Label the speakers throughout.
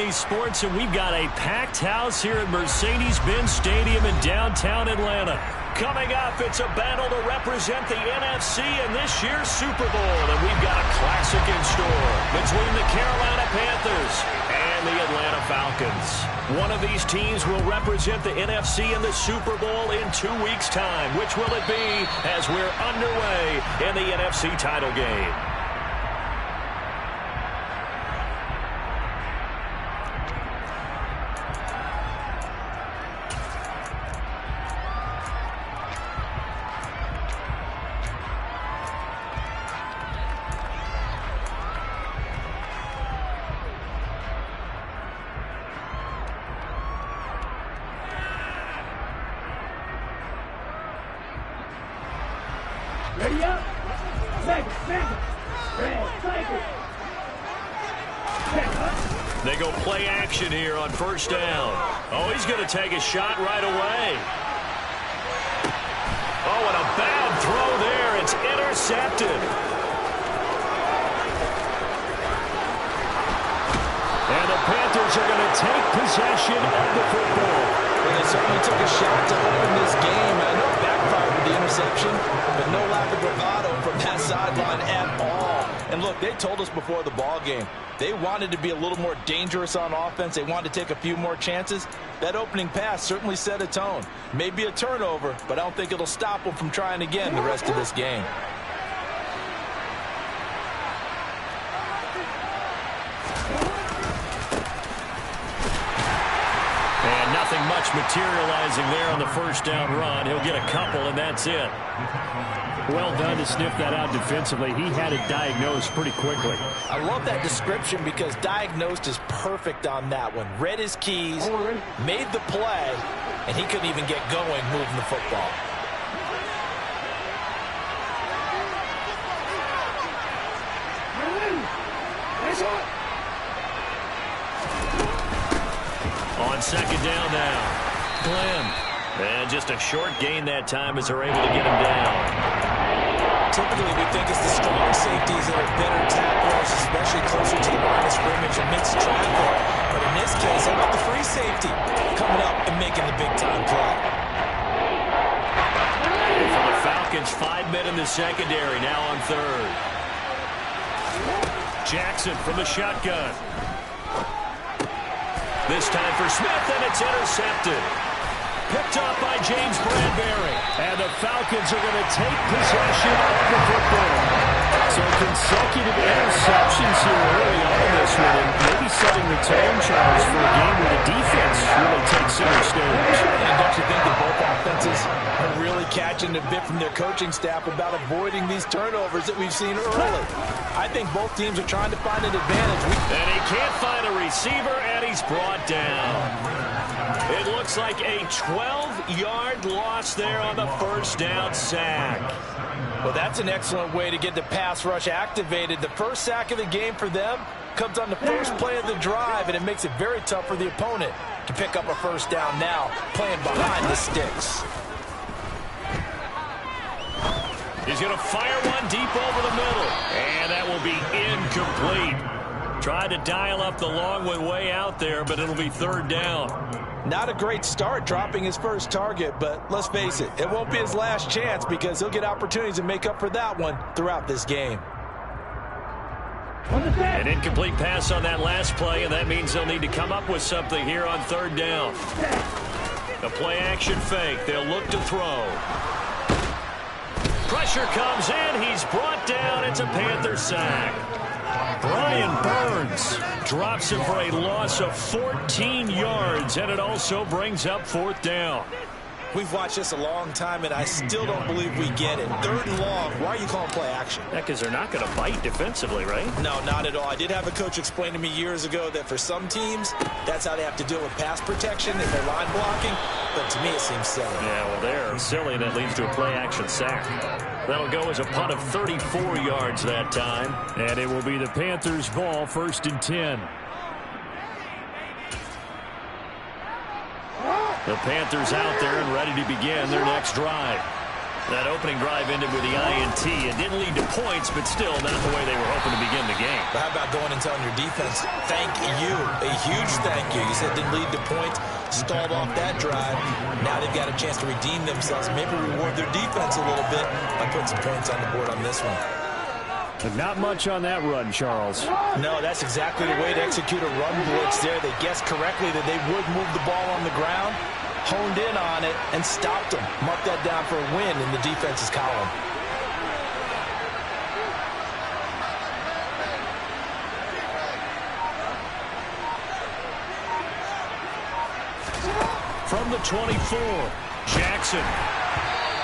Speaker 1: Sunday Sports, and we've got a packed house here at Mercedes-Benz Stadium in downtown Atlanta. Coming up, it's a battle to represent the NFC in this year's Super Bowl, and we've got a classic in store between the Carolina Panthers and the Atlanta Falcons. One of these teams will represent the NFC in the Super Bowl in 2 weeks' time. Which will it be as we're underway in the NFC title game?
Speaker 2: Ready up.
Speaker 1: They go play action here on first down. Oh, he's going to take a shot right away. Oh, and a bad throw there. It's intercepted. And the Panthers are going to take possession of the football.
Speaker 3: Well, they certainly took a shot to open this game. I know it backfired with the interception, but no lack of bravado from that sideline at all. And look, they told us before the ball game, they wanted to be a little more dangerous on offense. They wanted to take a few more chances. That opening pass certainly set a tone. Maybe a turnover, but I don't think it'll stop them from trying again the rest of this game.
Speaker 1: And nothing much materializing there on the first down run. He'll get a couple, and that's it.
Speaker 4: Well done to sniff that out defensively. He had it diagnosed pretty quickly.
Speaker 3: I love that description because diagnosed is perfect on that one. Read his keys, made the play, and he couldn't even get going moving the football.
Speaker 1: On second down now, Glenn. And just a short gain that time as they're able to get him down.
Speaker 3: Typically, we think it's the strong safeties that are better tacklers, especially closer to the line of scrimmage amidst traffic. But in this case, how about the free safety coming up and making the big-time play?
Speaker 1: And for the Falcons, 5 men in the secondary, now on third. Jackson from the shotgun. This time for Smith, and it's intercepted. Picked up by James Bradbury. And the Falcons are going to take possession of the football. So consecutive interceptions here early on in this one, and maybe setting the tone, Charles, for a game where the defense really takes center stage.
Speaker 3: And don't you think that both offenses are really catching a bit from their coaching staff about avoiding these turnovers that we've seen early? I think both teams are trying to find an advantage.
Speaker 1: And he can't find a receiver, and he's brought down. It looks like a 12-yard loss there on the first down sack.
Speaker 3: Well, that's an excellent way to get the pass rush activated. The first sack of the game for them comes on the first play of the drive, and it makes it very tough for the opponent to pick up a first down now, playing behind the sticks.
Speaker 1: He's going to fire one deep over the middle, and that will be incomplete. Tried to dial up the long one way out there, but it'll be third down.
Speaker 3: Not a great start dropping his first target, but let's face it, it won't be his last chance because he'll get opportunities to make up for that one throughout this game.
Speaker 1: An incomplete pass on that last play, and that means they'll need to come up with something here on third down. The play action fake. They'll look to throw. Pressure comes in. He's brought down. It's a Panther sack. Brian Burns drops him for a loss of 14 yards, and it also brings up fourth down.
Speaker 3: We've watched this a long time, and I still don't believe we get it. Third and long, why are you calling play action?
Speaker 1: Yeah, because they're not going to bite defensively, right?
Speaker 3: No, not at all. I did have a coach explain to me years ago that for some teams, that's how they have to deal with pass protection if they're line blocking. But to me, it seems silly.
Speaker 1: Yeah, well, they're silly. That leads to a play action sack. That'll go as a punt of 34 yards that time.
Speaker 4: And it will be the Panthers' ball, 1st and 10.
Speaker 1: The Panthers out there and ready to begin their next drive. That opening drive ended with the INT. It didn't lead to points, but still not the way they were hoping to begin the game.
Speaker 3: But how about going and telling your defense, thank you, a huge thank you. You said it didn't lead to points, stalled off that drive. Now they've got a chance to redeem themselves, maybe reward their defense a little bit by putting some points on the board on this one.
Speaker 4: But not much on that run, Charles.
Speaker 3: No, that's exactly the way to execute a run blitz there. They guessed correctly that they would move the ball on the ground, honed in on it, and stopped them. Mark that down for a win in the defense's column.
Speaker 1: From the 24, Jackson.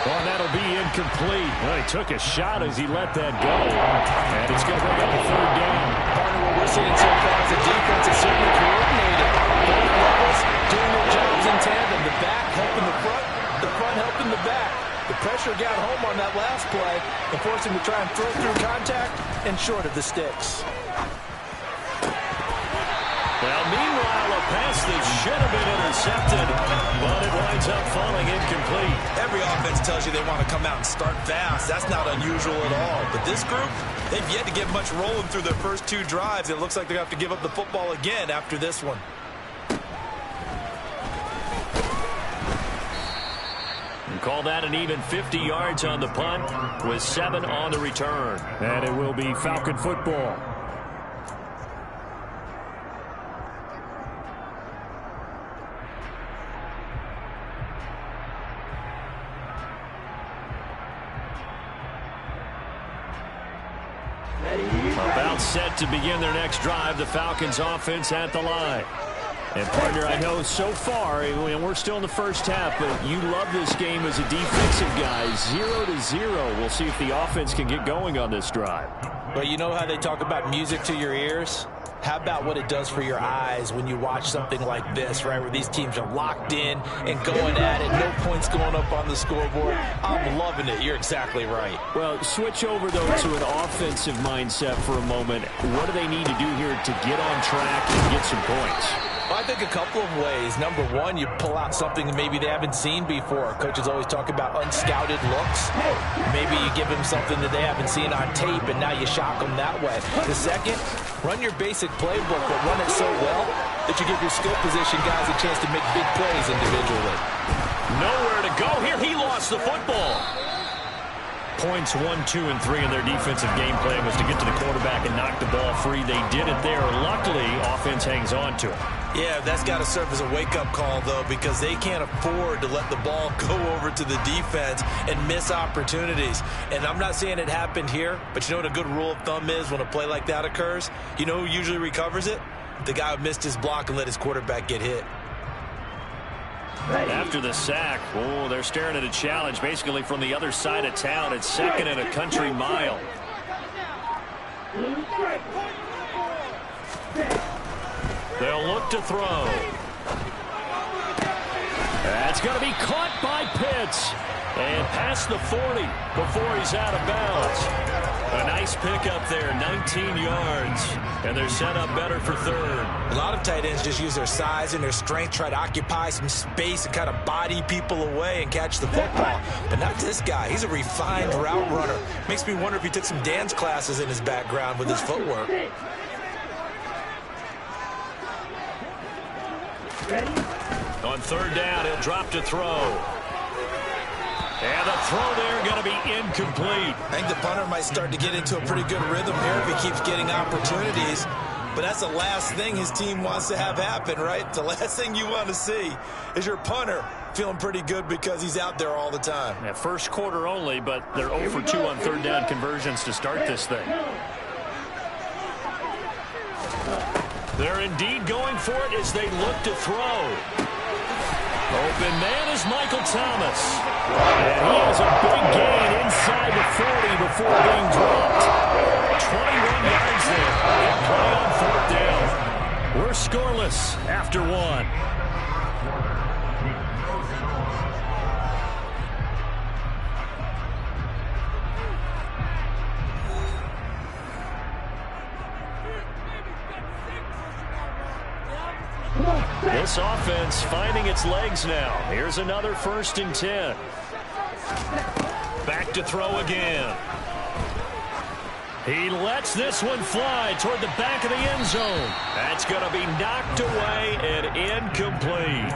Speaker 1: Well, that'll be incomplete. Well, he took a shot as he let that go. And it's going to bring up a third down.
Speaker 3: Partner, what we're seeing so far is the defense is certainly coordinated. Both levels doing their jobs in tandem. The back helping the front helping the back. The pressure got home on that last play and forced him to try and throw through contact and short of the sticks.
Speaker 1: Well, meanwhile, a pass that should have been intercepted, but it winds up falling incomplete.
Speaker 3: Every offense tells you they want to come out and start fast. That's not unusual at all. But this group, they've yet to get much rolling through their first two drives. It looks like they're going to have to give up the football again after this one.
Speaker 1: And call that an even 50 yards on the punt with 7 on the return.
Speaker 4: And it will be Falcon football.
Speaker 1: About set to begin their next drive, the Falcons offense at the line. And, partner, I know so far, and we're still in the first half, but you love this game as a defensive guy. 0-0. We'll see if the offense can get going on this drive.
Speaker 3: But you know how they talk about music to your ears? How about what it does for your eyes when you watch something like this, right, where these teams are locked in and going at it, no points going up on the scoreboard? I'm loving it. You're exactly right.
Speaker 1: Well, switch over, though, to an offensive mindset for a moment. What do they need to do here to get on track and get some points?
Speaker 3: Well, I think a couple of ways. Number one, you pull out something that maybe they haven't seen before. Coaches always talk about unscouted looks. Maybe you give them something that they haven't seen on tape, and now you shock them that way. The second, run your basic playbook, but run it so well that you give your skill position guys a chance to make big plays individually.
Speaker 1: Nowhere to go here. He lost the football. Points 1, 2, and 3 in their defensive game plan was to get to the quarterback and knock the ball free. They did it there. Luckily, offense hangs on to it.
Speaker 3: Yeah, that's got to serve as a wake-up call, though, because they can't afford to let the ball go over to the defense and miss opportunities. And I'm not saying it happened here, but you know what a good rule of thumb is when a play like that occurs? You know who usually recovers it? The guy who missed his block and let his quarterback get hit.
Speaker 1: After the sack, they're staring at a challenge basically from the other side of town. It's 2nd and a country mile. They'll look to throw. That's going to be caught by Pitts. And past the 40 before he's out of bounds. A nice pickup there, 19 yards. And they're set up better for third.
Speaker 3: A lot of tight ends just use their size and their strength, try to occupy some space and kind of body people away and catch the football. But not this guy. He's a refined route runner. Makes me wonder if he took some dance classes in his background with his footwork.
Speaker 1: On third down, he'll drop to throw. And the throw there going to be incomplete.
Speaker 3: I think the punter might start to get into a pretty good rhythm here if he keeps getting opportunities. But that's the last thing his team wants to have happen, right? The last thing you want to see is your punter feeling pretty good because he's out there all the time.
Speaker 1: Yeah, first quarter only, but they're 0 for 2 on third down conversions to start this thing. They're indeed going for it as they look to throw. Open man is Michael Thomas. And he has a big gain inside the 40 before being dropped. 21 yards there. And play on fourth down. We're scoreless after 1. This offense finding its legs now. Here's another 1st and 10. Back to throw again. He lets this one fly toward the back of the end zone. That's going to be knocked away and incomplete.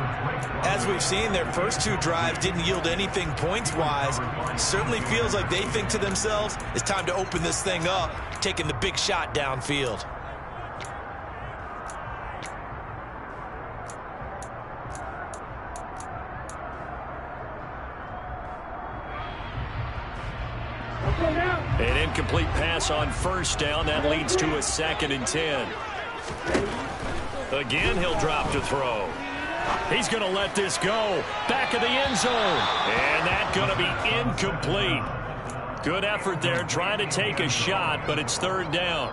Speaker 3: As we've seen, their first two drives didn't yield anything points-wise. Certainly feels like they think to themselves, it's time to open this thing up, taking the big shot downfield.
Speaker 1: An incomplete pass on first down. That leads to a 2nd and 10. Again, he'll drop to throw. He's going to let this go. Back of the end zone. And that's going to be incomplete. Good effort there, trying to take a shot, but it's 3rd down.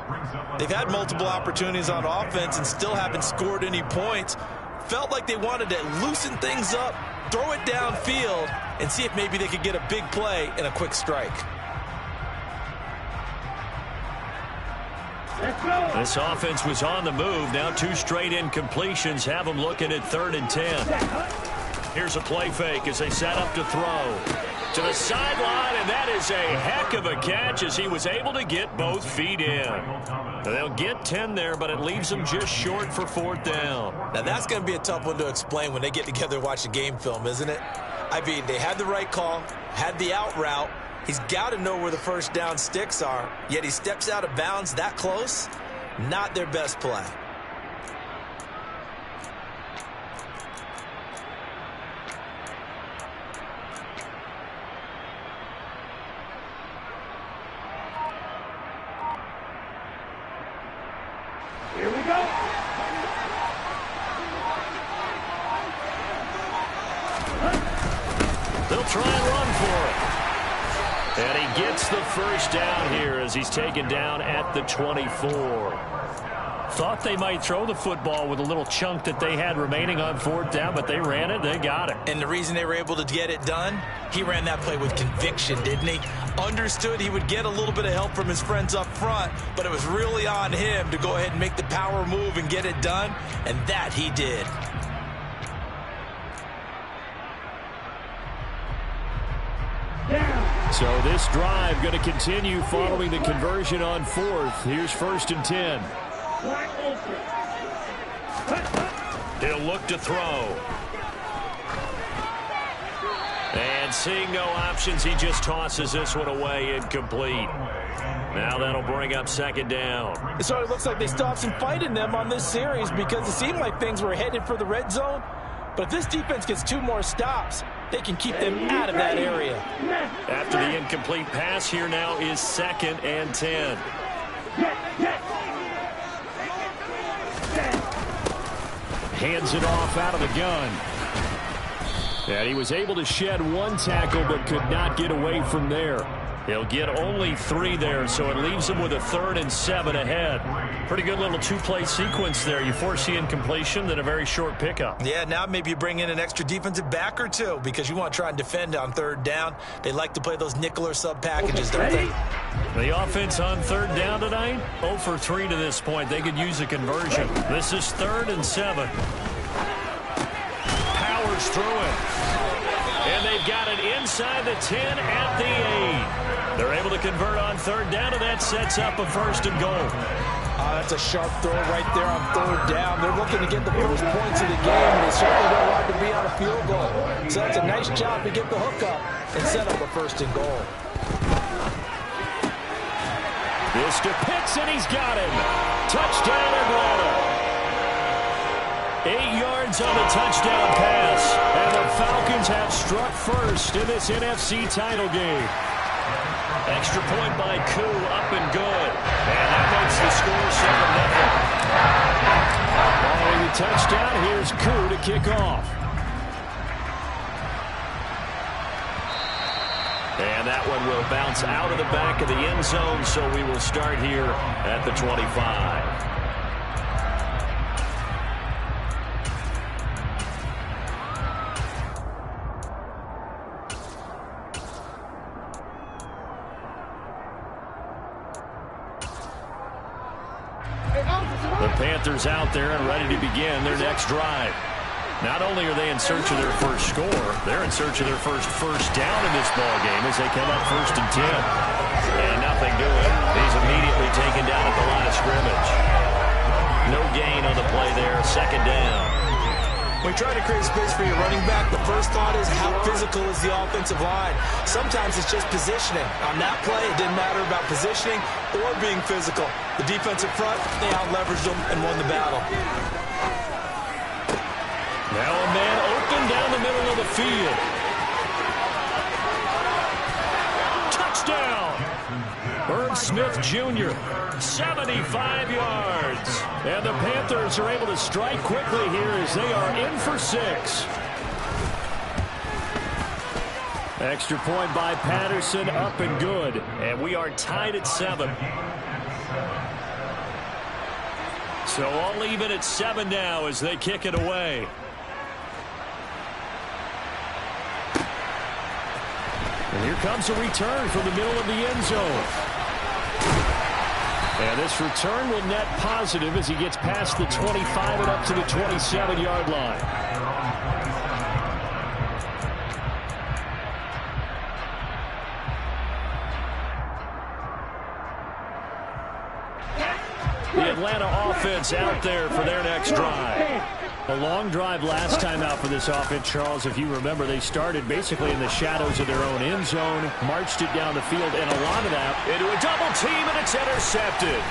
Speaker 3: They've had multiple opportunities on offense and still haven't scored any points. Felt like they wanted to loosen things up, throw it downfield, and see if maybe they could get a big play and a quick strike.
Speaker 1: This offense was on the move. Now 2 straight incompletions have them looking at 3rd and 10. Here's a play fake as they set up to throw. To the sideline, and that is a heck of a catch as he was able to get both feet in. They'll get 10 there, but it leaves them just short for 4th down.
Speaker 3: Now that's going to be a tough one to explain when they get together and watch the game film, isn't it? I mean, they had the right call, had the out route. He's got to know where the first down sticks are, yet he steps out of bounds that close. Not their best play.
Speaker 2: Here we go.
Speaker 1: They'll try and run for it. And he gets the first down here as he's taken down at the 24. Thought they might throw the football with a little chunk that they had remaining on 4th down, but they ran it, they got it.
Speaker 3: And the reason they were able to get it done, he ran that play with conviction, didn't he? Understood he would get a little bit of help from his friends up front, but it was really on him to go ahead and make the power move and get it done, and that he did.
Speaker 1: So this drive going to continue following the conversion on 4th. Here's 1st and 10. He'll look to throw. And seeing no options, he just tosses this one away, incomplete. Now that'll bring up 2nd down.
Speaker 3: So it looks like they still have some fight in them on this series because it seemed like things were headed for the red zone. But if this defense gets 2 more stops, they can keep them out of that area.
Speaker 1: After the incomplete pass, here now is 2nd and 10. Hands it off out of the gun. And he was able to shed 1 tackle but could not get away from there. He'll get only 3 there, so it leaves him with a 3rd and 7 ahead. Pretty good little 2-play sequence there. You force the incompletion, then a very short pickup.
Speaker 3: Yeah, now maybe you bring in an extra defensive back or 2 because you want to try and defend on 3rd down. They like to play those nickel or sub packages, don't they?
Speaker 1: The offense on 3rd down tonight, 0 for 3 to this point. They could use a conversion. This is 3rd and 7. Powers through it. And they've got it inside the 10 at the 8. They're able to convert on 3rd down, and that sets up a 1st and goal.
Speaker 3: That's a sharp throw right there on 3rd down. They're looking to get the first points of the game, and they certainly don't want to be on a field goal. So that's a nice job to get the hook up and set up a 1st and goal.
Speaker 1: This to Pitts, and he's got him. Touchdown, Atlanta. 8 yards on the touchdown pass. And the Falcons have struck first in this NFC title game. Extra point by Koo, up and good. And that makes the score 7-0. Following the touchdown, here's Koo to kick off. And that one will bounce out of the back of the end zone, so we will start here at the 25. The Panthers out there and ready to begin their next drive. Not only are they in search of their first score, they're in search of their first down in this ball game as they come up 1st and 10. And nothing doing. He's immediately taken down at the line of scrimmage. No gain on the play there. 2nd down.
Speaker 3: When you try to create space for your running back, the first thought is how physical is the offensive line. Sometimes it's just positioning. On that play, it didn't matter about positioning or being physical. The defensive front, they out-leveraged them and won the battle.
Speaker 1: Now a man open down the middle of the field. Touchdown! Herb Smith Jr., 75 yards. And the Panthers are able to strike quickly here as they are in for 6. Extra point by Patterson, up and good. And we are tied at 7. So I'll leave it at 7 now as they kick it away. And here comes a return from the middle of the end zone. And this return will net positive as he gets past the 25 and up to the 27-yard line. The Atlanta offense out there for their next drive. A long drive last time out for this offense, Charles. If you remember, they started basically in the shadows of their own end zone, marched it down the field, and a lot of that into a double team, and it's intercepted.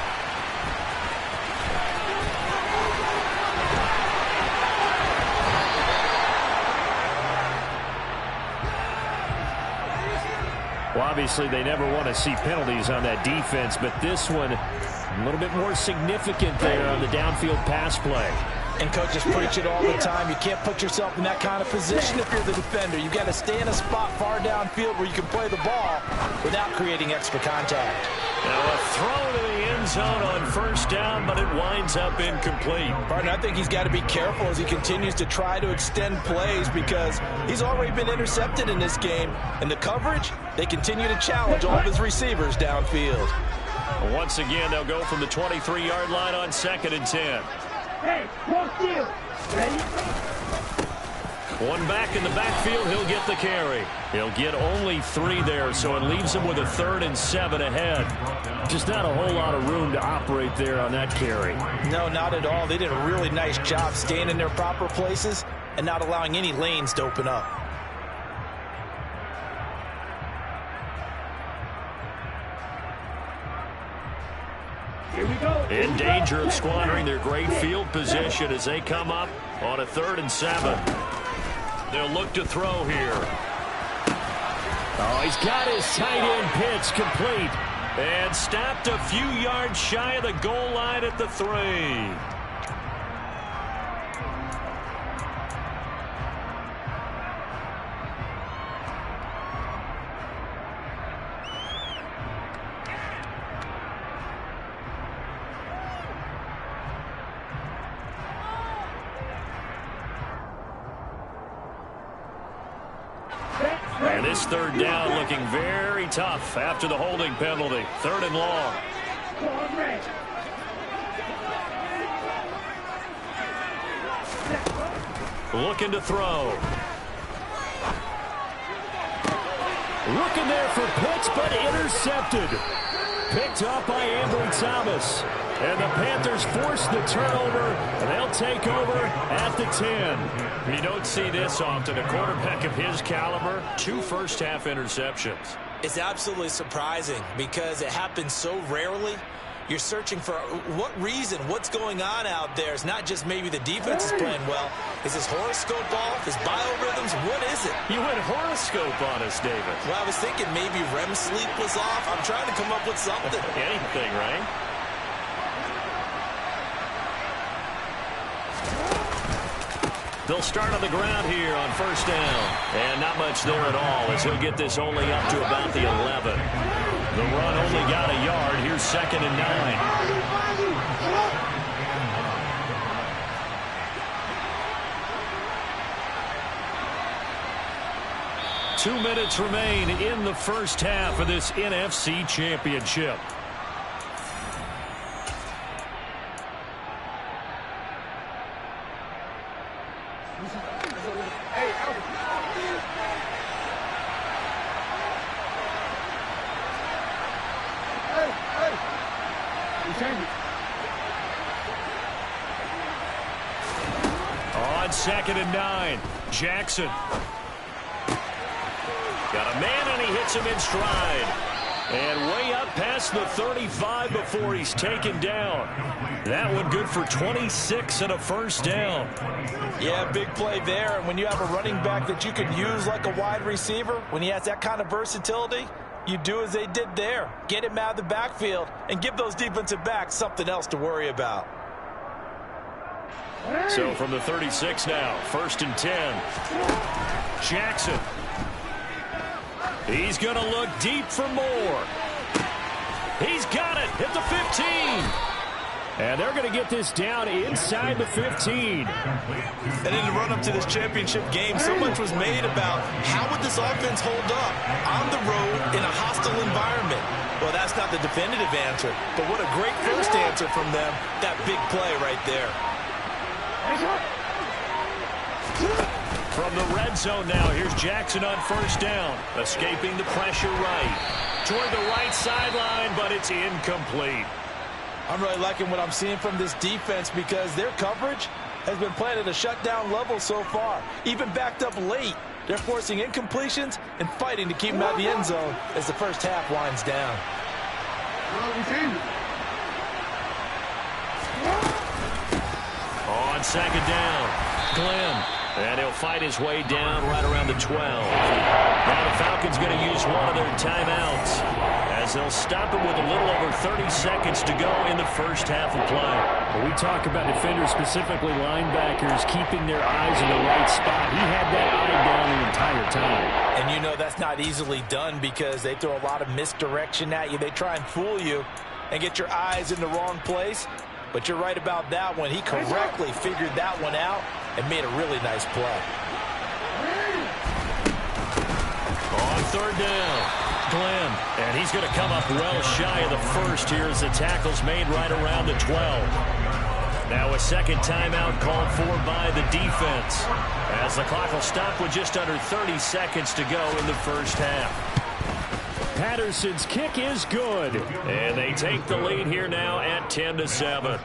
Speaker 1: Well, obviously, they never want to see penalties on that defense, but this one a little bit more significant there on the downfield pass play.
Speaker 3: And coaches preach it all the time. You can't put yourself in that kind of position if you're the defender. You've got to stay in a spot far downfield where you can play the ball without creating extra contact.
Speaker 1: Now a throw to the end zone on 1st down, but it winds up incomplete.
Speaker 3: Partner, I think he's got to be careful as he continues to try to extend plays because he's already been intercepted in this game. And the coverage, they continue to challenge all of his receivers downfield.
Speaker 1: Once again, they'll go from the 23-yard line on 2nd and 10.
Speaker 2: Hey, walk you. Ready?
Speaker 1: One back in the backfield, he'll get the carry. He'll get only 3 there, so it leaves him with a 3rd and 7 ahead. Just not a whole lot of room to operate there on that carry.
Speaker 3: No, not at all. They did a really nice job staying in their proper places and not allowing any lanes to open up.
Speaker 2: Here we go.
Speaker 1: In danger of squandering their great field position as they come up on a 3rd and 7. They'll look to throw here. Oh, he's got his tight end pitch complete. And stopped a few yards shy of the goal line at the 3. And this 3rd down looking very tough after the holding penalty. 3rd and long. Looking to throw. Looking there for Pitts, but intercepted. Picked up by Ambry Thomas. And the Panthers force the turnover, and they'll take over at the 10. You don't see this often. A quarterback of his caliber, 2 first-half interceptions.
Speaker 3: It's absolutely surprising because it happens so rarely. You're searching for what reason, what's going on out there. It's not just maybe the defense is playing well. Is his horoscope off? His biorhythms? What is it?
Speaker 1: You went horoscope on us, David.
Speaker 3: Well, I was thinking maybe REM sleep was off. I'm trying to come up with something.
Speaker 1: Anything, right? They'll start on the ground here on 1st down. And not much there at all as he'll get this only up to about the 11. The run only got a yard. Here's 2nd and 9. 2 minutes remain in the first half of this NFC Championship. On 2nd and 9, Jackson. Got a man, and he hits him in stride. And way up past the 35 before he's taken down. That one good for 26 and a first down.
Speaker 3: Yeah, big play there. And when you have a running back that you can use like a wide receiver, when he has that kind of versatility, you do as they did there. Get him out of the backfield and give those defensive backs something else to worry about.
Speaker 1: So from the 36 now, 1st and 10. Jackson. He's going to look deep for more. He's got it at the 15. And they're going to get this down inside the 15.
Speaker 3: And in the run-up to this championship game, so much was made about how would this offense hold up on the road in a hostile environment. Well, that's not the definitive answer, but what a great first answer from them. That big play right there.
Speaker 1: From the red zone now, here's Jackson on 1st down. Escaping the pressure right. Toward the right sideline, but it's incomplete.
Speaker 3: I'm really liking what I'm seeing from this defense because their coverage has been playing at a shutdown level so far. Even backed up late, they're forcing incompletions and fighting to keep them out of the end zone as the first half winds down.
Speaker 1: On 2nd down, Glenn. And he'll fight his way down right around the 12. Now the Falcons going to use one of their timeouts as they'll stop him with a little over 30 seconds to go in the first half of play.
Speaker 4: When we talk about defenders, specifically linebackers, keeping their eyes in the right spot. He had that eye down the entire time.
Speaker 3: And you know that's not easily done because they throw a lot of misdirection at you. They try and fool you and get your eyes in the wrong place. But you're right about that one. He correctly figured that one out and made a really nice play.
Speaker 1: On 3rd down, Glenn. And he's going to come up well shy of the first here as the tackle's made right around the 12. Now a second timeout called for by the defense as the clock will stop with just under 30 seconds to go in the first half.
Speaker 4: Patterson's kick is good.
Speaker 1: And they take the lead here now at 10-7.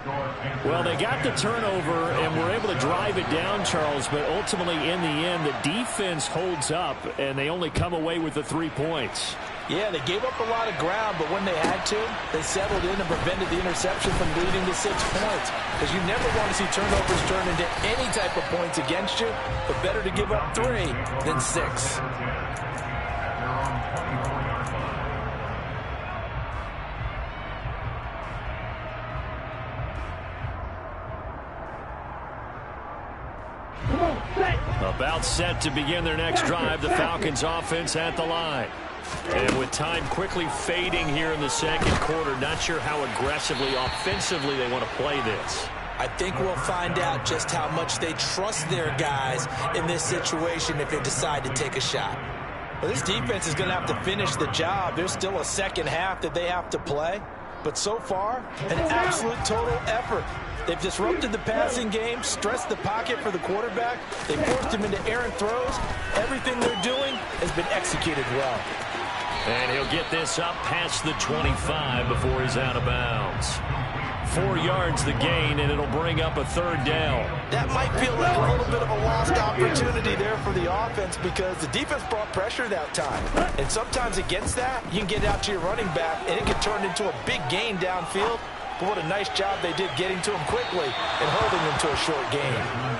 Speaker 4: Well, they got the turnover and were able to drive it down, Charles, but ultimately in the end, the defense holds up, and they only come away with the 3 points.
Speaker 3: Yeah, they gave up a lot of ground, but when they had to, they settled in and prevented the interception from leading to 6 points. Because you never want to see turnovers turn into any type of points against you, but better to give up 3 than 6.
Speaker 1: About set to begin their next drive, the Falcons offense at the line. And with time quickly fading here in the second quarter, not sure how aggressively, offensively they want to play this.
Speaker 3: I think we'll find out just how much they trust their guys in this situation if they decide to take a shot. Well, this defense is going to have to finish the job. There's still a second half that they have to play. But so far, an absolute total effort. They've disrupted the passing game, stressed the pocket for the quarterback. They forced him into errant throws. Everything they're doing has been executed well.
Speaker 1: And he'll get this up past the 25 before he's out of bounds. 4 yards the gain, and it'll bring up a 3rd down.
Speaker 3: That might feel like a little bit of a lost opportunity there for the offense because the defense brought pressure that time. And sometimes against that, you can get out to your running back, and it can turn into a big gain downfield. But what a nice job they did getting to him quickly and holding him to a short gain.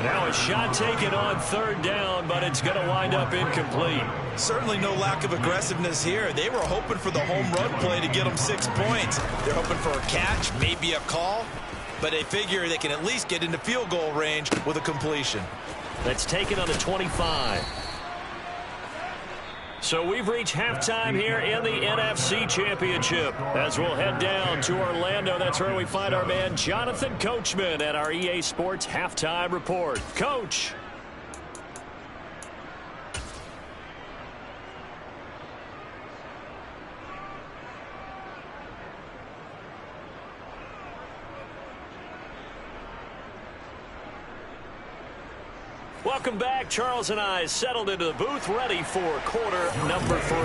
Speaker 1: Now a shot taken on 3rd down, but it's going to wind up incomplete.
Speaker 3: Certainly no lack of aggressiveness here. They were hoping for the home run play to get them 6 points. They're hoping for a catch, maybe a call, but they figure they can at least get into field goal range with a completion.
Speaker 1: That's taken on the 25. So we've reached halftime here in the NFC Championship. As we'll head down to Orlando, that's where we find our man Jonathan Coachman at our EA Sports Halftime Report. Coach. Welcome back. Charles and I settled into the booth, ready for quarter number 3.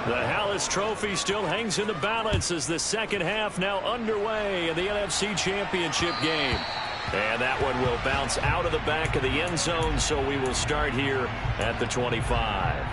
Speaker 1: The Hallis Trophy still hangs in the balance as the second half now underway in the NFC Championship game. And that one will bounce out of the back of the end zone, so we will start here at the 25.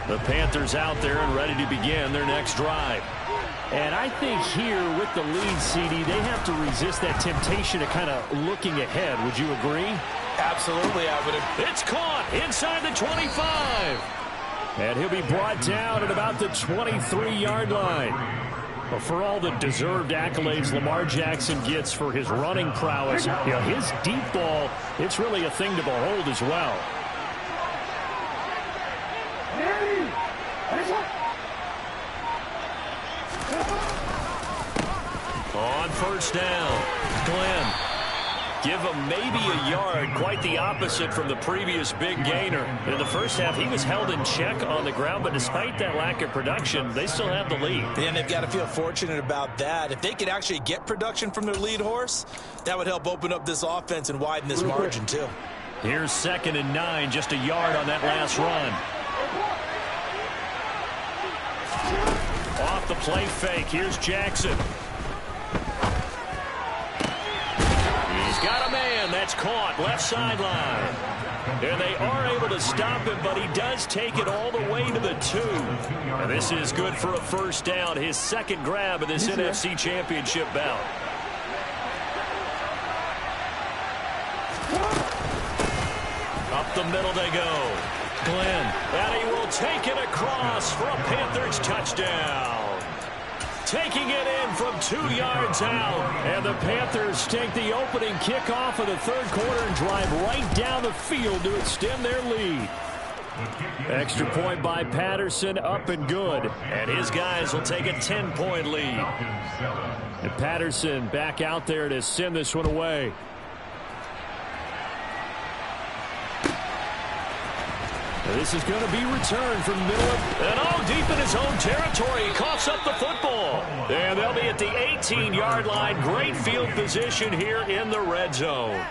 Speaker 1: The Panthers out there and ready to begin their next drive.
Speaker 4: And I think here with the lead, CD, they have to resist that temptation of kind of looking ahead. Would you agree?
Speaker 3: Absolutely, I would.
Speaker 1: It's caught inside the 25.
Speaker 4: And he'll be brought down at about the 23-yard line. But for all the deserved accolades Lamar Jackson gets for his running prowess, his deep ball, it's really a thing to behold as well.
Speaker 1: On first down, Glenn. Give him maybe a yard, quite the opposite from the previous big gainer. In the first half, he was held in check on the ground, but despite that lack of production, they still have the lead.
Speaker 3: And they've got to feel fortunate about that. If they could actually get production from their lead horse, that would help open up this offense and widen this margin too.
Speaker 1: Here's 2nd and 9, just a yard on that last run. Off the play fake, here's Jackson. He's got a man. That's caught left sideline. And they are able to stop him, but he does take it all the way to the 2. And this is good for a first down, his second grab of this NFC Championship bout. Up the middle they go. Glenn. And he will take it across for a Panthers touchdown. Taking it in from 2 yards out. And the Panthers take the opening kickoff of the third quarter and drive right down the field to extend their lead. Extra point by Patterson, up and good. And his guys will take a 10-point lead. And Patterson back out there to send this one away. This is going to be returned from the middle of, and deep in his own territory. He coughs up the football. And they'll be at the 18-yard line. Great field position here in the red zone.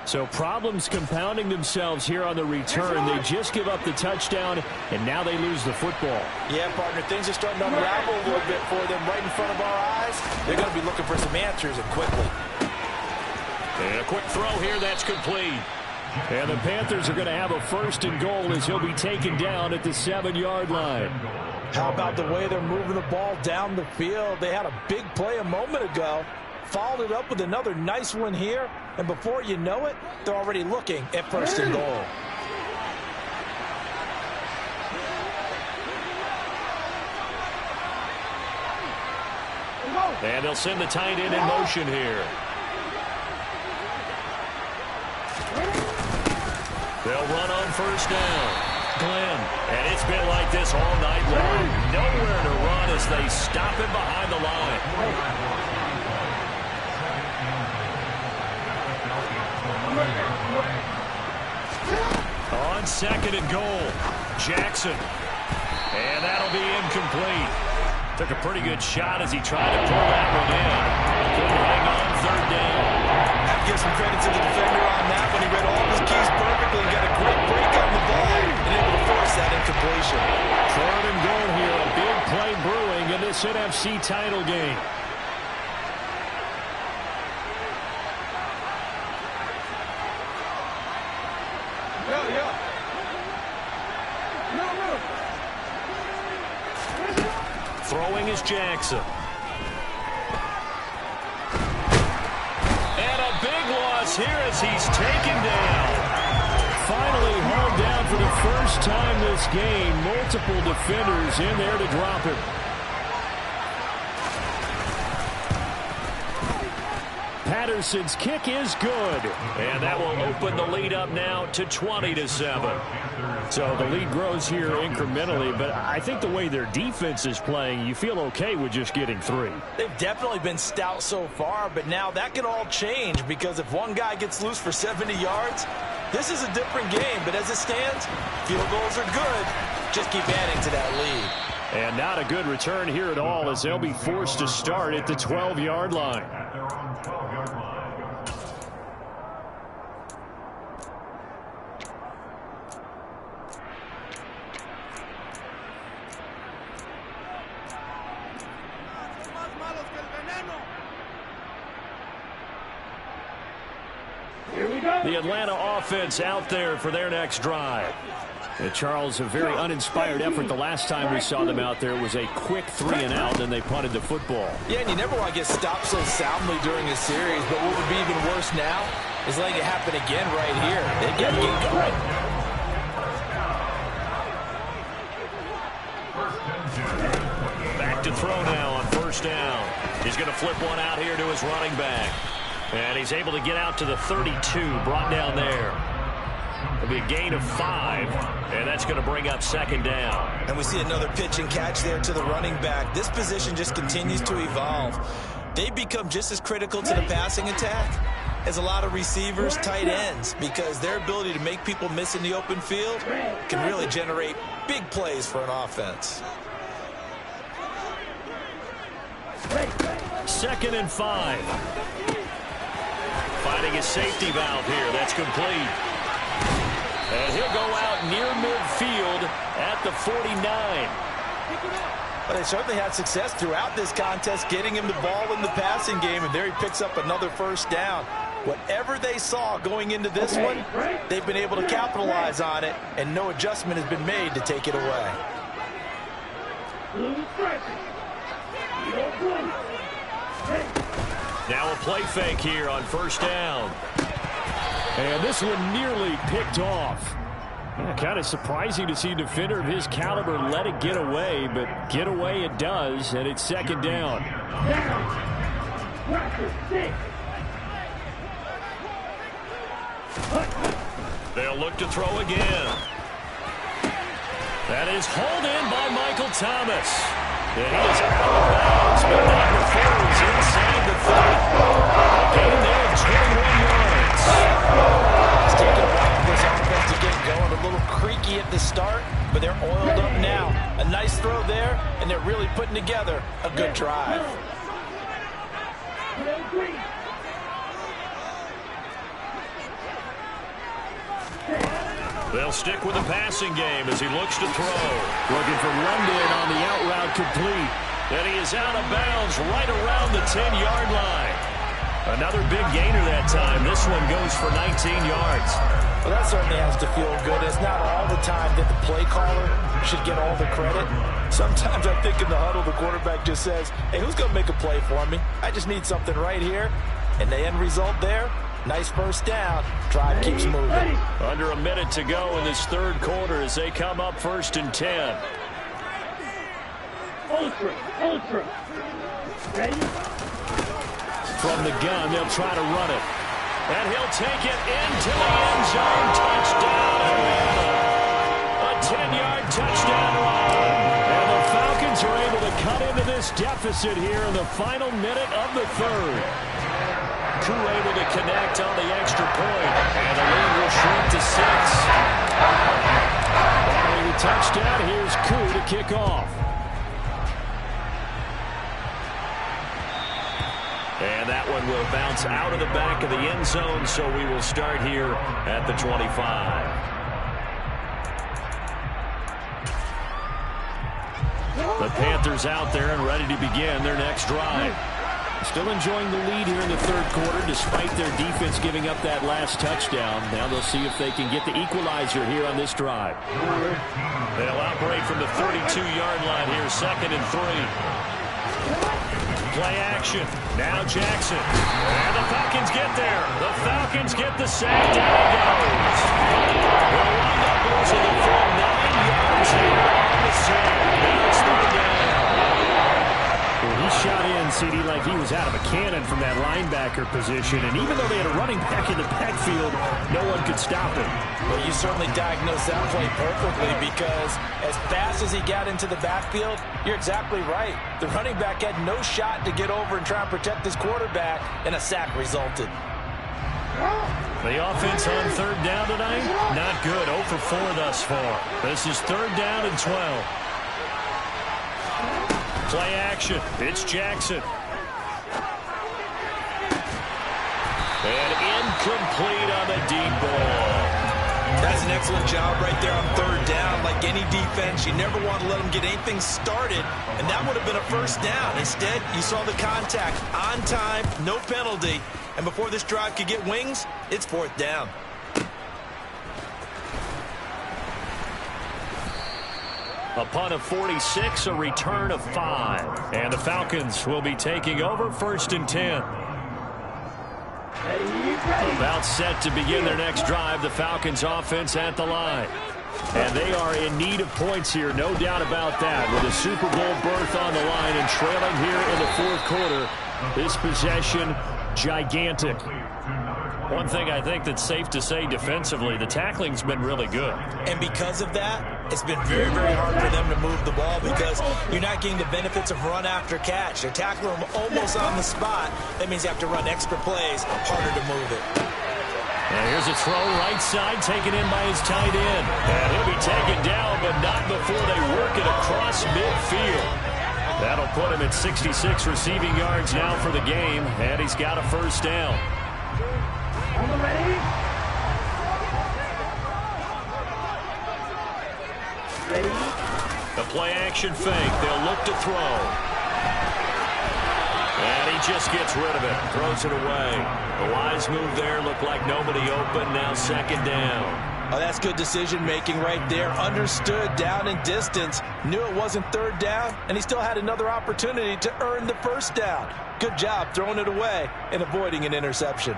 Speaker 4: So problems compounding themselves here on the return. They just give up the touchdown, and now they lose the football.
Speaker 3: Yeah, partner, things are starting to unravel a little bit for them right in front of our eyes. They're going to be looking for some answers and quickly.
Speaker 1: And a quick throw here, that's complete.
Speaker 4: And the Panthers are going to have a 1st and goal as he'll be taken down at the 7-yard line.
Speaker 3: How about the way they're moving the ball down the field? They had a big play a moment ago, followed it up with another nice one here, and before you know it, they're already looking at 1st and goal.
Speaker 1: And they'll send the tight end in motion here. They'll run on first down. Glenn. And it's been like this all night long. Nowhere to run as they stop him behind the line. On 2nd and goal, Jackson. And that'll be incomplete. Took a pretty good shot as he tried to pull that one in. Couldn't hang on 3rd down.
Speaker 3: Give some credit to the defender on that one. He read all his keys perfectly and got a great break on the ball and able to force that incompletion.
Speaker 4: 3rd and goal here. A big play brewing in this NFC title game.
Speaker 1: Throwing is Jackson. Here as he's taken down.
Speaker 4: Finally hauled down for the first time this game. Multiple defenders in there to drop him. Patterson's kick is good.
Speaker 1: And that will open the lead up now to 20-7.
Speaker 4: So the lead grows here incrementally, but I think the way their defense is playing, you feel okay with just getting 3.
Speaker 3: They've definitely been stout so far, but now that can all change because if one guy gets loose for 70 yards, this is a different game. But as it stands, field goals are good. Just keep adding to that lead.
Speaker 4: And not a good return here at all as they'll be forced to start at the 12-yard line.
Speaker 1: The Atlanta offense out there for their next drive.
Speaker 4: And Charles, a very uninspired effort. The last time we saw them out there was a quick 3-and-out, and they punted the football.
Speaker 3: Yeah, and you never want to get stopped so soundly during a series, but what would be even worse now is letting it happen again right here. They got to get going.
Speaker 1: Back to throw now on first down. He's going to flip one out here to his running back. And he's able to get out to the 32, brought down there. It'll be a gain of 5, and that's going to bring up second down.
Speaker 3: And we see another pitch and catch there to the running back. This position just continues to evolve. They become just as critical to the passing attack as a lot of receivers, tight ends, because their ability to make people miss in the open field can really generate big plays for an offense.
Speaker 1: 2nd and 5. Finding a safety valve here. That's complete. And he'll go out near midfield at the 49.
Speaker 3: But they certainly had success throughout this contest getting him the ball in the passing game, and there he picks up another first down. Whatever they saw going into this one, they've been able to capitalize on it, and no adjustment has been made to take it away.
Speaker 1: Now a play fake here on first down.
Speaker 4: And this one nearly picked off. Kind of surprising to see a defender of his caliber let it get away, but get away it does, and it's second down.
Speaker 1: They'll look to throw again. That is hauled in by Michael Thomas. And he is out of bounds, but not before he's inside the 30. Gain there of 21 yards.
Speaker 3: It's taken a while for this offense to get going. A little creaky at the start, but they're oiled up now. A nice throw there, and they're really putting together a good drive.
Speaker 1: They'll stick with the passing game as he looks to throw.
Speaker 4: Looking for London on the out route complete.
Speaker 1: And he is out of bounds right around the 10-yard line. Another big gainer that time. This one goes for 19 yards.
Speaker 3: Well, that certainly has to feel good. It's not all the time that the play caller should get all the credit. Sometimes I think in the huddle, the quarterback just says, hey, who's going to make a play for me? I just need something right here. And the end result there, nice first down. Drive keeps moving.
Speaker 1: Under a minute to go in this third quarter as they come up 1st and 10.
Speaker 2: Ultra. Ready?
Speaker 1: From the gun, they'll try to run it. And he'll take it into the end zone. Touchdown, Atlanta. A 10-yard touchdown run. And the Falcons are able to cut into this deficit here in the final minute of the third. Koo able to connect on the extra point. And the lead will shrink to 6.
Speaker 4: Following the touchdown, here's Koo to kick off.
Speaker 1: And that one will bounce out of the back of the end zone, so we will start here at the 25. The Panthers out there and ready to begin their next drive.
Speaker 4: Still enjoying the lead here in the third quarter despite their defense giving up that last touchdown. Now they'll see if they can get the equalizer here on this drive.
Speaker 1: They'll operate from the 32-yard line here, 2nd and 3. Play action. Now Jackson. And the Falcons get there. The Falcons get the sack. Down he goes. They'll wind up losing the full 9 yards here on the sack. Now it's 3rd down.
Speaker 4: Well, he shot in in, CD, like he was out of a cannon from that linebacker position. And even though they had a running back in the backfield, no one could stop him.
Speaker 3: Well, you certainly diagnosed that play perfectly, because as fast as he got into the backfield, you're exactly right. The running back had no shot to get over and try and protect his quarterback, and a sack resulted.
Speaker 1: The offense on third down tonight, not good. 0 for 4 thus far. This is third down and 12. Play action. It's Jackson. And incomplete on the deep ball.
Speaker 3: That's an excellent job right there on third down. Like any defense, you never want to let them get anything started, and that would have been a first down. Instead, you saw the contact on time, no penalty, and before this drive could get wings, it's fourth down.
Speaker 1: A punt of 46, a return of 5. And the Falcons will be taking over first and 10. About set to begin their next drive, the Falcons offense at the line. And they are in need of points here, no doubt about that. With a Super Bowl berth on the line and trailing here in the fourth quarter, this possession gigantic. One thing I think that's safe to say defensively, the tackling's been really good.
Speaker 3: And because of that, it's been very, very hard for them to move the ball, because you're not getting the benefits of run after catch. They're tackling them almost on the spot. That means you have to run extra plays, harder to move it.
Speaker 1: And here's a throw right side, taken in by his tight end. And he'll be taken down, but not before they work it across midfield. That'll put him at 66 receiving yards now for the game, and he's got a first down. The play action fake. They'll look to throw. And he just gets rid of it. Throws it away. The wise move there. Looked like nobody open. Now second down.
Speaker 3: Oh, that's good decision-making right there. Understood down and distance. Knew it wasn't third down, and he still had another opportunity to earn the first down. Good job throwing it away and avoiding an interception.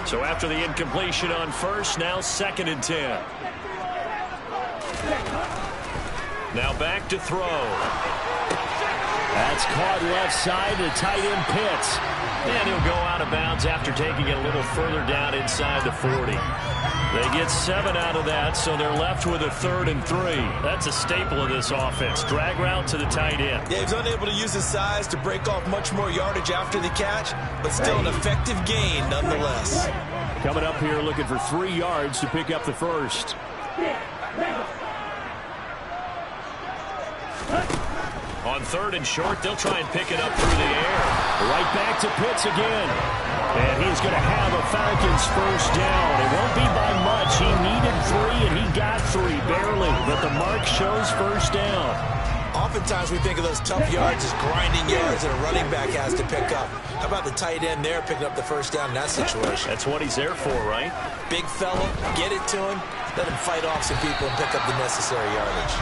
Speaker 1: So after the incompletion on first, now second and 10. Now back to throw. That's caught left side. The tight end Pitts. And he'll go out of bounds after taking it a little further down inside the 40. They get 7 out of that, so they're left with a 3rd and 3. That's a staple of this offense. Drag route to the tight end.
Speaker 3: Yeah, he's unable to use his size to break off much more yardage after the catch, but still an effective gain nonetheless.
Speaker 4: Coming up here looking for 3 yards to pick up the first.
Speaker 1: On 3rd and short, they'll try and pick it up through the air.
Speaker 4: Right back to Pitts again. And he's going to have a Falcons first down. It won't be by much. He needed 3, and he got 3, barely. But the mark shows first down.
Speaker 3: Oftentimes we think of those tough yards as grinding yards that a running back has to pick up. How about the tight end there picking up the first down in that situation?
Speaker 1: That's what he's there for, right?
Speaker 3: Big fella, get it to him, let him fight off some people and pick up the necessary yardage.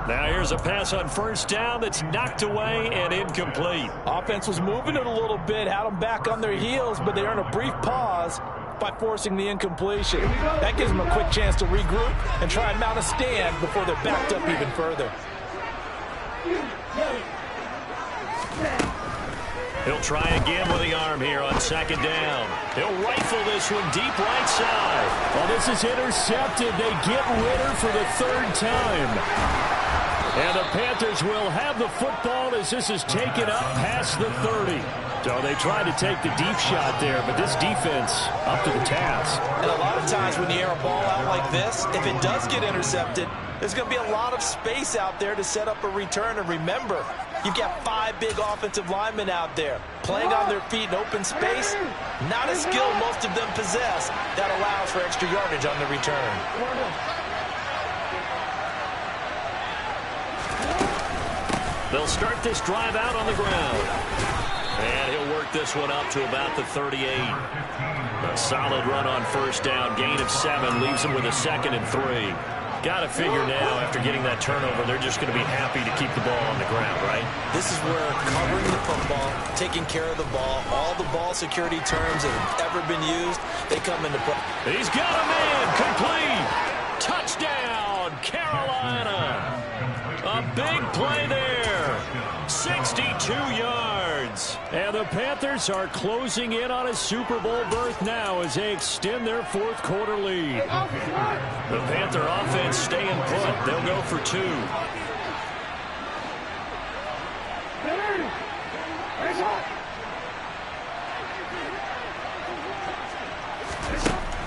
Speaker 1: Now here's a pass on first down that's knocked away and incomplete.
Speaker 3: Offense was moving it a little bit, had them back on their heels, but they earned a brief pause by forcing the incompletion. That gives them a quick chance to regroup and try and mount a stand before they're backed up even further.
Speaker 1: He'll try again with the arm here on second down. He'll rifle this one deep right side.
Speaker 4: Well, this is intercepted. They get Ritter for the 3rd time. And the Panthers will have the football as this is taken up past the 30. So they tried to take the deep shot there, but this defense up to the task.
Speaker 3: And a lot of times when you air a ball out like this, if it does get intercepted, there's going to be a lot of space out there to set up a return. And remember, you've got 5 big offensive linemen out there playing on their feet in open space. Not a skill most of them possess that allows for extra yardage on the return.
Speaker 1: They'll start this drive out on the ground. And he'll work this one up to about the 38. A solid run on first down. Gain of 7 leaves him with a 2nd and 3. Got to figure now, after getting that turnover, they're just going to be happy to keep the ball on the ground, right?
Speaker 3: This is where covering the football, taking care of the ball, all the ball security terms that have ever been used, they come into play.
Speaker 1: He's got a man, complete. Touchdown, Carolina. A big play there. 62 yards.
Speaker 4: And the Panthers are closing in on a Super Bowl berth now as they extend their fourth quarter lead.
Speaker 1: The Panther offense staying put. They'll go for 2.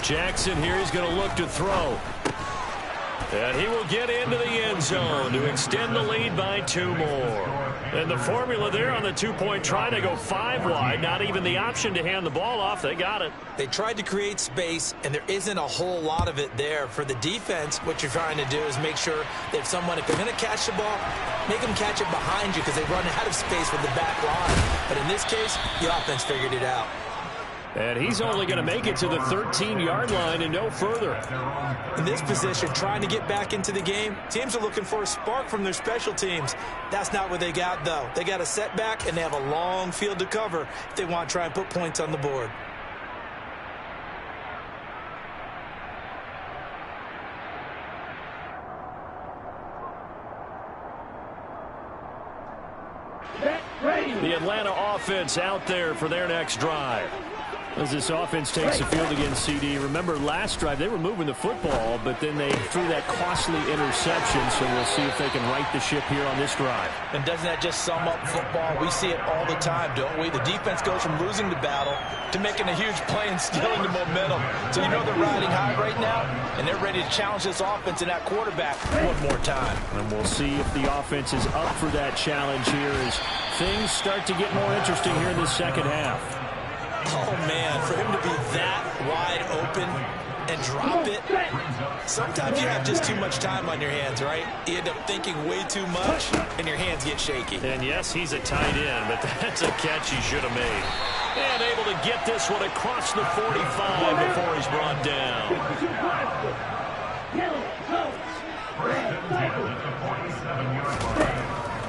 Speaker 1: Jackson here is going to look to throw. And he will get into the end zone to extend the lead by 2 more. And the formula there on the 2-point try to go 5 wide. Not even the option to hand the ball off. They got it.
Speaker 3: They tried to create space, and there isn't a whole lot of it there. For the defense, what you're trying to do is make sure that if they're going to catch the ball, make them catch it behind you because they run out of space with the back line. But in this case, the offense figured it out.
Speaker 4: And he's only going to make it to the 13-yard line and no further.
Speaker 3: In this position, trying to get back into the game, teams are looking for a spark from their special teams. That's not what they got, though. They got a setback, and they have a long field to cover if they want to try and put points on the board.
Speaker 1: The Atlanta offense out there for their next drive.
Speaker 4: As this offense takes the field against CD. Remember, last drive, they were moving the football, but then they threw that costly interception, so we'll see if they can right the ship here on this drive.
Speaker 3: And doesn't that just sum up football? We see it all the time, don't we? The defense goes from losing the battle to making a huge play and stealing the momentum. So you know they're riding high right now, and they're ready to challenge this offense and that quarterback one more time.
Speaker 4: And we'll see if the offense is up for that challenge here as things start to get more interesting here in the second half.
Speaker 3: Oh, man, for him to be that wide open and drop it, sometimes you have just too much time on your hands, right? You end up thinking way too much, and your hands get shaky.
Speaker 1: And, yes, he's a tight end, but that's a catch he should have made. And able to get this one across the 45 before he's brought down.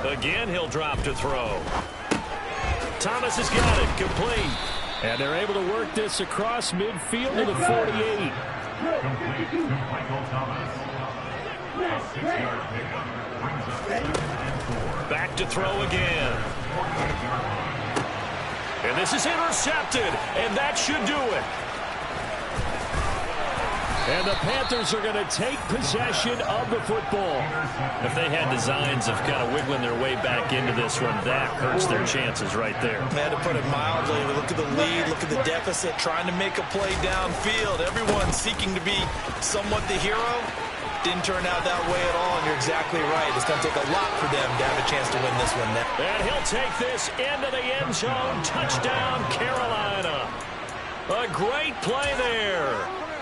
Speaker 1: Again, he'll drop to throw. Thomas has got it, complete.
Speaker 4: And they're able to work this across midfield to the 48.
Speaker 1: Back to throw again. And this is intercepted, and that should do it.
Speaker 4: And the Panthers are going to take possession of the football.
Speaker 1: If they had designs of kind of wiggling their way back into this one, that hurts their chances right there.
Speaker 3: They had to put it mildly. Look at the lead, look at the deficit, trying to make a play downfield. Everyone seeking to be somewhat the hero. Didn't turn out that way at all, and you're exactly right. It's going to take a lot for them to have a chance to win this one now.
Speaker 1: And he'll take this into the end zone. Touchdown, Carolina. A great play there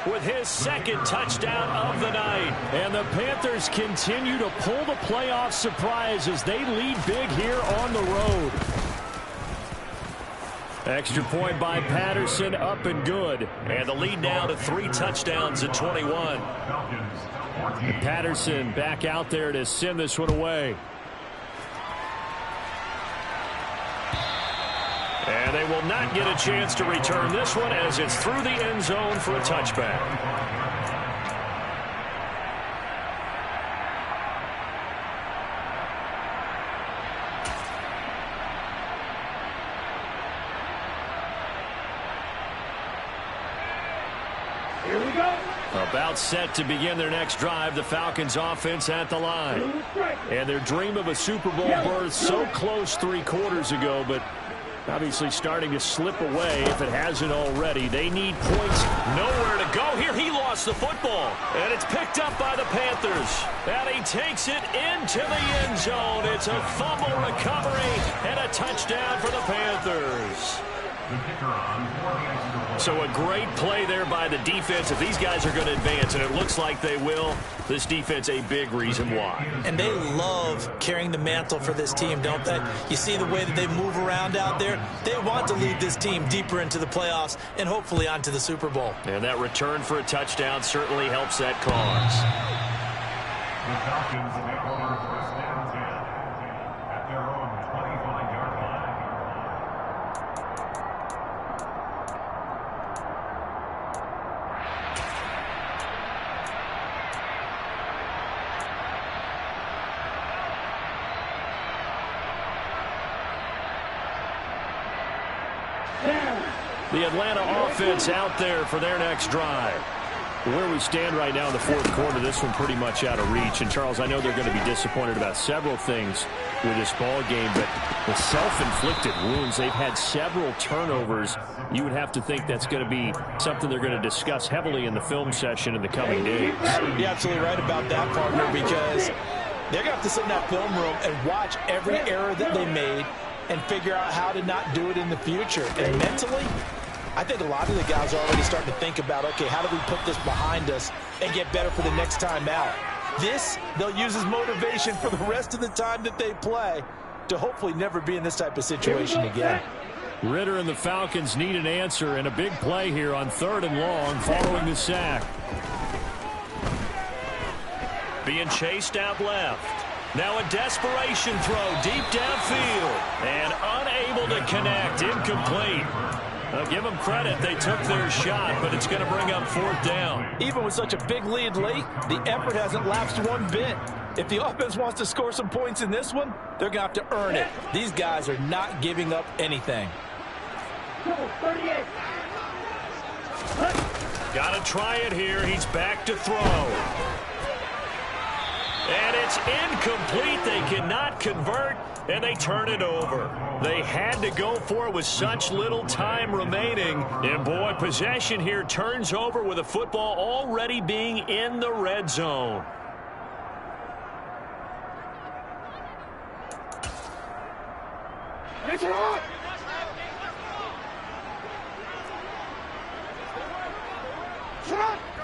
Speaker 1: with his second touchdown of the night.
Speaker 4: And the Panthers continue to pull the playoff surprise as they lead big here on the road. Extra point by Patterson, up and good.
Speaker 1: And the lead now to 3 touchdowns at 21.
Speaker 4: And Patterson back out there to send this one away.
Speaker 1: And they will not get a chance to return this one as it's through the end zone for a touchback.
Speaker 2: Here we go.
Speaker 1: About set to begin their next drive, the Falcons offense at the line.
Speaker 4: And their dream of a Super Bowl berth so close 3 quarters ago, but obviously starting to slip away if it hasn't already. They need points.
Speaker 1: Nowhere to go here. He lost the football. And it's picked up by the Panthers. And he takes it into the end zone. It's a fumble recovery and a touchdown for the Panthers. So a great play there by the defense. If these guys are going to advance, and it looks like they will, this defense a big reason why.
Speaker 3: And they love carrying the mantle for this team, don't they? You see the way that they move around out there? They want to lead this team deeper into the playoffs and hopefully onto the Super Bowl.
Speaker 1: And that return for a touchdown certainly helps that cause.
Speaker 5: The Falcons have over first down 10 at their own 25-yard line.
Speaker 1: The Atlanta offense out there for their next drive.
Speaker 4: Where we stand right now in the fourth quarter, this one pretty much out of reach. And, Charles, I know they're going to be disappointed about several things with this ball game, but the self-inflicted wounds, they've had several turnovers. You would have to think that's going to be something they're going to discuss heavily in the film session in the coming days.
Speaker 3: You're absolutely right about that, partner, because they're going to have to sit in that film room and watch every error that they made and figure out how to not do it in the future. And mentally, I think a lot of the guys are already starting to think about, okay, how do we put this behind us and get better for the next time out? This, they'll use as motivation for the rest of the time that they play to hopefully never be in this type of situation again.
Speaker 4: Ritter and the Falcons need an answer, and a big play here on 3rd and long following the sack.
Speaker 1: Being chased out left. Now a desperation throw deep downfield. And unable to connect. Incomplete. Give them credit. They took their shot, but it's going to bring up 4th down.
Speaker 3: Even with such a big lead late, the effort hasn't lapsed one bit. If the offense wants to score some points in this one, they're going to have to earn it. These guys are not giving up anything.
Speaker 1: Got to try it here. He's back to throw. And it's incomplete. They cannot convert, and they turn it over. They had to go for it with such little time remaining. And, boy, possession here turns over with a football already being in the red zone.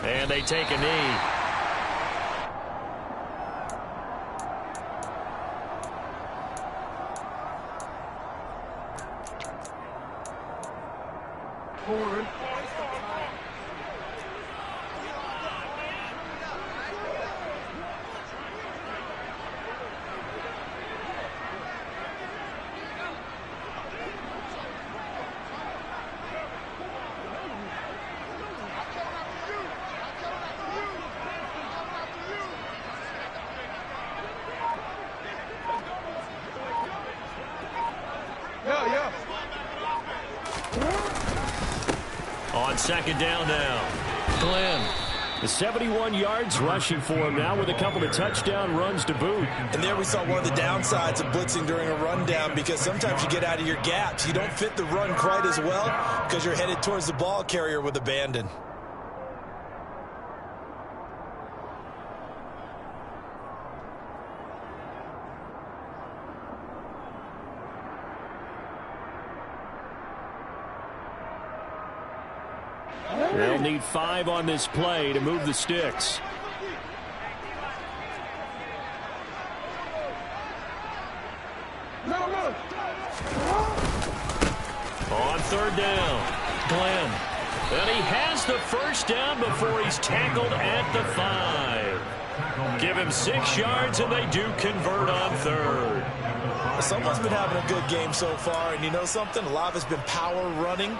Speaker 1: And they take a knee. On 2nd down now. Glenn.
Speaker 4: The 71 yards rushing for him now with a couple of touchdown runs to boot.
Speaker 3: And there we saw one of the downsides of blitzing during a rundown, because sometimes you get out of your gaps. You don't fit the run quite as well because you're headed towards the ball carrier with abandon.
Speaker 4: They'll need 5 on this play to move the sticks.
Speaker 1: On 3rd down, Glenn. And he has the 1st down before he's tackled at the 5. Give him 6 yards, and they do convert on 3rd.
Speaker 3: Someone's been having a good game so far, and you know something? A lot of it's been power running.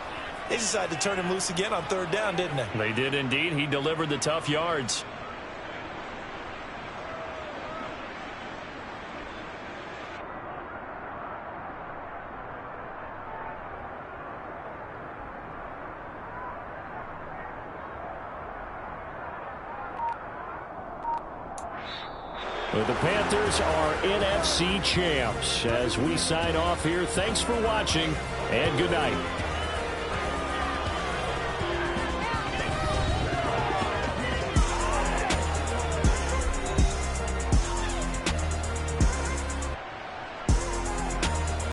Speaker 3: They decided to turn him loose again on 3rd down, didn't they?
Speaker 1: They did indeed. He delivered the tough yards.
Speaker 4: But the Panthers are NFC champs. As we sign off here, thanks for watching, and good night.